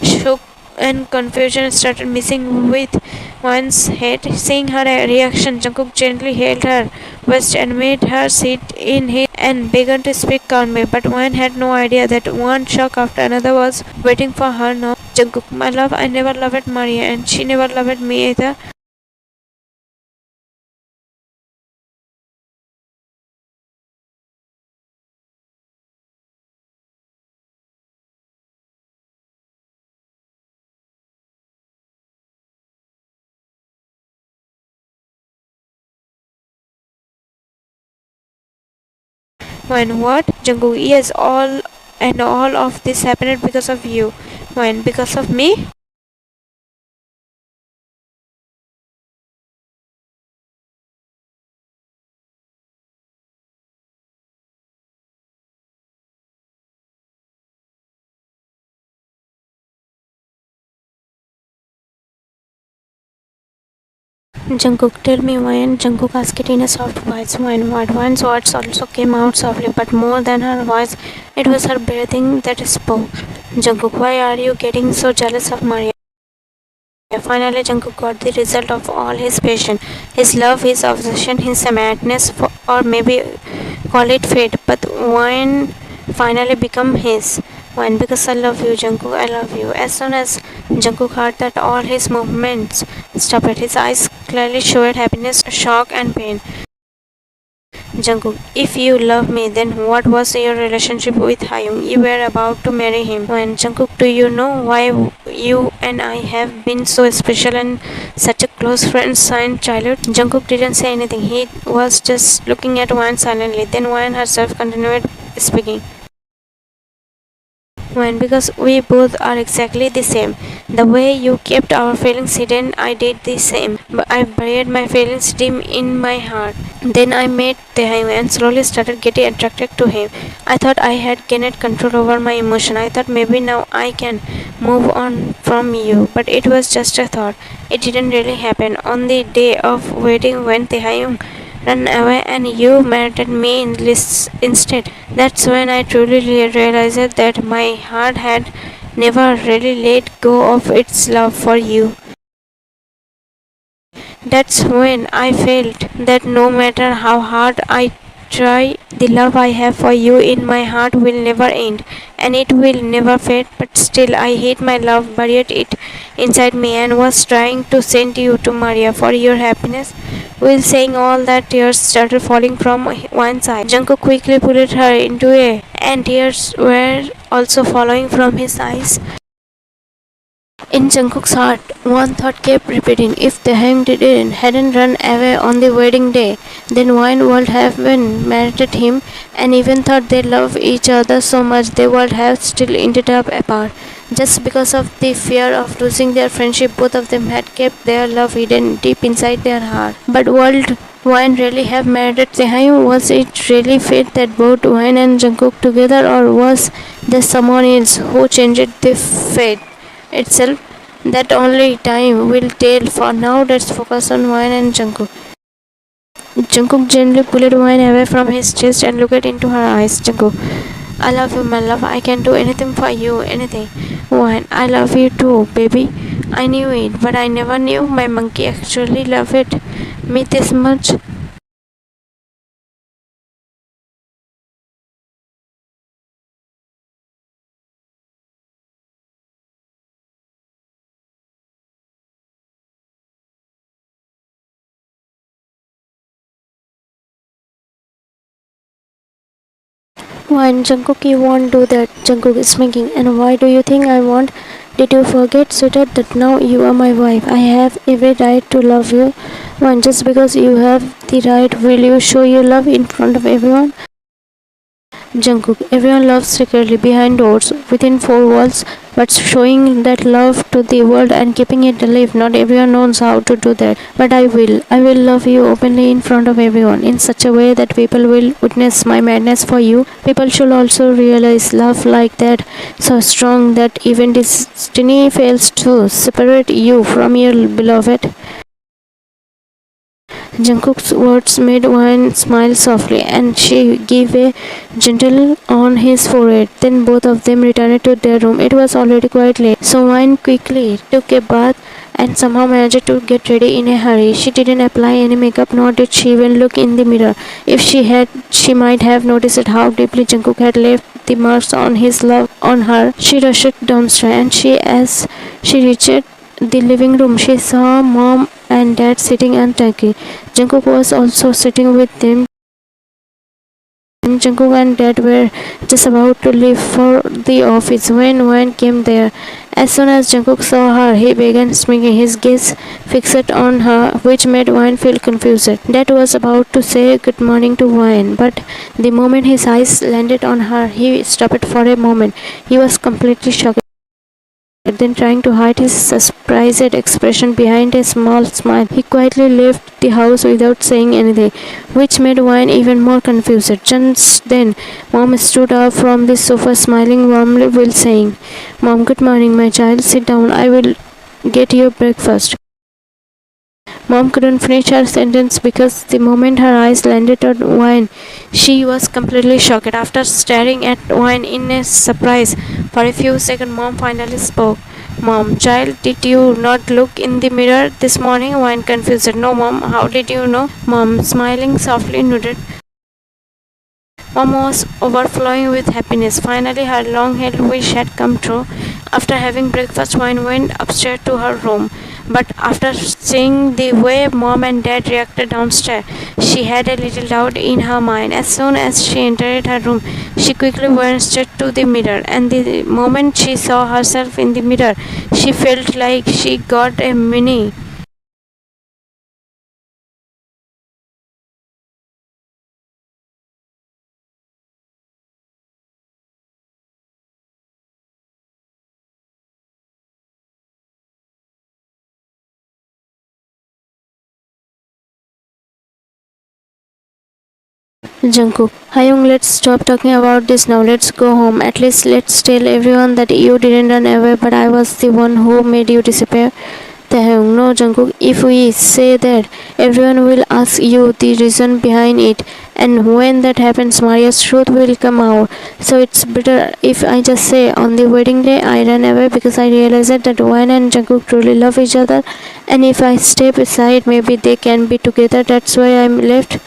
Shook and confusion started mixing with Wayne's head. Seeing her reaction, Jungkook gently held her waist and made her sit in his and began to speak calmly. But Wayne had no idea that one shock after another was waiting for her now. Jungkook, my love, I never loved Maria, and she never loved me either. When what? Jungkook, yes, all of this happened because of you. When? Because of me? Jungkook, tell me when. Jungkook asked in a soft voice. When what? One's words also came out softly, but more than her voice, it was her breathing that spoke. Jungkook, why are you getting so jealous of Maria? Finally, Jungkook got the result of all his passion, his love, his obsession, his madness, or maybe call it fate. But when finally become his. When? Because I love you, Jungkook, I love you. As soon as Jungkook heard that, all his movements stopped. His eyes clearly showed happiness, shock, and pain. Jungkook, if you love me, then what was your relationship with Taehyung? You were about to marry him. When Jungkook, do you know why you and I have been so special and such a close friends since childhood? Jungkook didn't say anything. He was just looking at Wayne silently. Then Wayne herself continued speaking. When? Because we both are exactly the same. The way you kept our feelings hidden, I did the same. But I buried my feelings deep in my heart. Then I met Taehyung and slowly started getting attracted to him. I thought I had gained control over my emotion. I thought maybe now I can move on from you. But it was just a thought. It didn't really happen. On the day of wedding when Taehyung ran away and you married me instead. That's when I truly realized that my heart had never really let go of its love for you. That's when I felt that no matter how hard I try, the love I have for you in my heart will never end and it will never fade. But still, I hate my love, buried it inside me, and was trying to send you to Maria for your happiness. While saying all that, tears started falling from one side. Jungkook quickly pulled her into a, and tears were also falling from his eyes. In Jungkook's heart, one thought kept repeating: if the hadn't run away on the wedding day, then Wine would have been married to him, and even thought they loved each other so much they would have still ended up apart. Just because of the fear of losing their friendship, both of them had kept their love hidden deep inside their heart. But would Wine really have married Taehyung? Was it really fate that brought Wine and Jungkook together, or was there someone else who changed the fate itself? That only time will tell. For now, let's focus on Wine and Jungkook. Jungkook gently pulled Wine away from his chest and looked into her eyes. Jungkook, I love you, my love. I can do anything for you, anything. Wine, I love you too, baby. I knew it, but I never knew my monkey actually loved it me this much. Wine, Jungkook, you won't do that. Jungkook is smirking. And why do you think I won't? Did you forget, sweetheart, that now you are my wife? I have every right to love you. One, just because you have the right, will you show your love in front of everyone? Jungkook, everyone loves secretly behind doors, within four walls, but showing that love to the world and keeping it alive, not everyone knows how to do that. But I will. I will love you openly in front of everyone, in such a way that people will witness my madness for you. People should also realize love like that, so strong that even destiny fails to separate you from your beloved. Jungkook's words made Won smile softly, and she gave a gentle on his forehead. Then both of them returned to their room. It was already quite late, so Won quickly took a bath and somehow managed to get ready in a hurry. She didn't apply any makeup, nor did she even look in the mirror. If she had, she might have noticed how deeply Jungkook had left the marks on his love on her. She rushed downstairs, and as she reached the living room, she saw mom and dad sitting and talking. Jungkook was also sitting with them. Jungkook and dad were just about to leave for the office when Won came there. As soon as Jungkook saw her, he began smirking, his gaze fixed on her, which made Won feel confused. Dad was about to say good morning to Won, but the moment his eyes landed on her, he stopped for a moment. He was completely shocked. Then, trying to hide his surprised expression behind a small smile, he quietly left the house without saying anything, which made Wine even more confused. Just then, Mom stood up from the sofa, smiling warmly while saying, Mom, good morning, my child. Sit down. I will get your breakfast. Mom couldn't finish her sentence because the moment her eyes landed on Wine, she was completely shocked. After staring at Wine in a surprise for a few seconds, Mom finally spoke. Mom, child, did you not look in the mirror this morning? Wine confused. No, Mom, how did you know? Mom, smiling softly, nodded. Mom was overflowing with happiness. Finally, her long-held wish had come true. After having breakfast, Wine went upstairs to her room. But after seeing the way Mom and Dad reacted downstairs, she had a little doubt in her mind. As soon as she entered her room, she quickly went straight to the mirror. And the moment she saw herself in the mirror, she felt like she got a mini Jungkook, Hyung, let's stop talking about this now. Let's go home. At least let's tell everyone that you didn't run away, but I was the one who made you disappear. Taehyung, no Jungkook, if we say that, everyone will ask you the reason behind it, and when that happens, Maria's truth will come out. So it's better if I just say, on the wedding day, I ran away because I realized that Yn and Jungkook truly love each other, and if I step aside, maybe they can be together. That's why I'm left.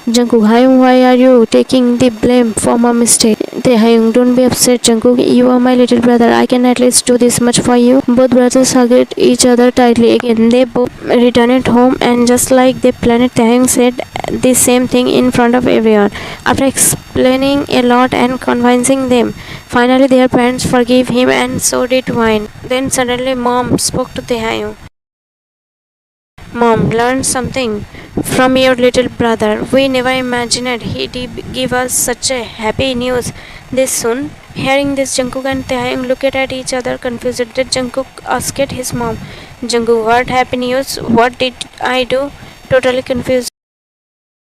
Jungkook, Hyung, why are you taking the blame for my mistake? Taehyung, don't be upset, Jungkook. You are my little brother. I can at least do this much for you. Both brothers hugged each other tightly again. They both returned home, and just like they planned, Taehyung said the same thing in front of everyone. After explaining a lot and convincing them, finally their parents forgave him, and so did Yn. Then suddenly Mom spoke to Taehyung. Mom, learn something from your little brother. We never imagined he'd give us such a happy news this soon. Hearing this, Jungkook and Taehyung looked at each other confused. Then Jungkook asked his mom, Jungkook, what happy news? What did I do? Totally confused.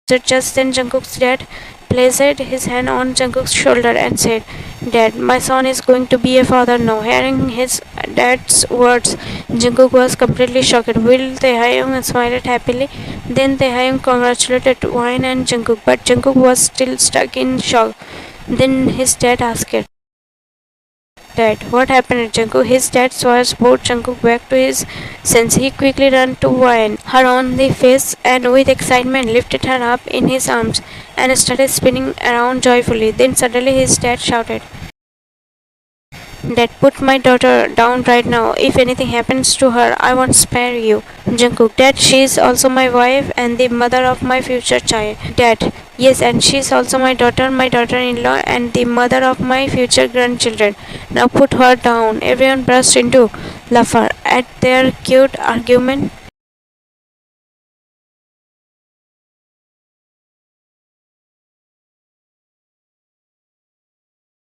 Just then Jungkook's dad placed his hand on Jungkook's shoulder and said, Dad, my son is going to be a father now. Hearing his dad's words, Jungkook was completely shocked. Will Taehyung smiled happily. Then Taehyung congratulated Yn and Jungkook, but Jungkook was still stuck in shock. Then his dad asked, Dad, what happened to Jungkook? His dad saw us brought Jungkook back to his sense. He quickly ran to Yn, her on the face, and with excitement lifted her up in his arms and started spinning around joyfully. Then suddenly his dad shouted, Dad, put my daughter down right now. If anything happens to her, I won't spare you. Jungkook, Dad, she is also my wife and the mother of my future child. Dad, yes, and she is also my daughter-in-law, and the mother of my future grandchildren. Now put her down. Everyone burst into laughter at their cute argument.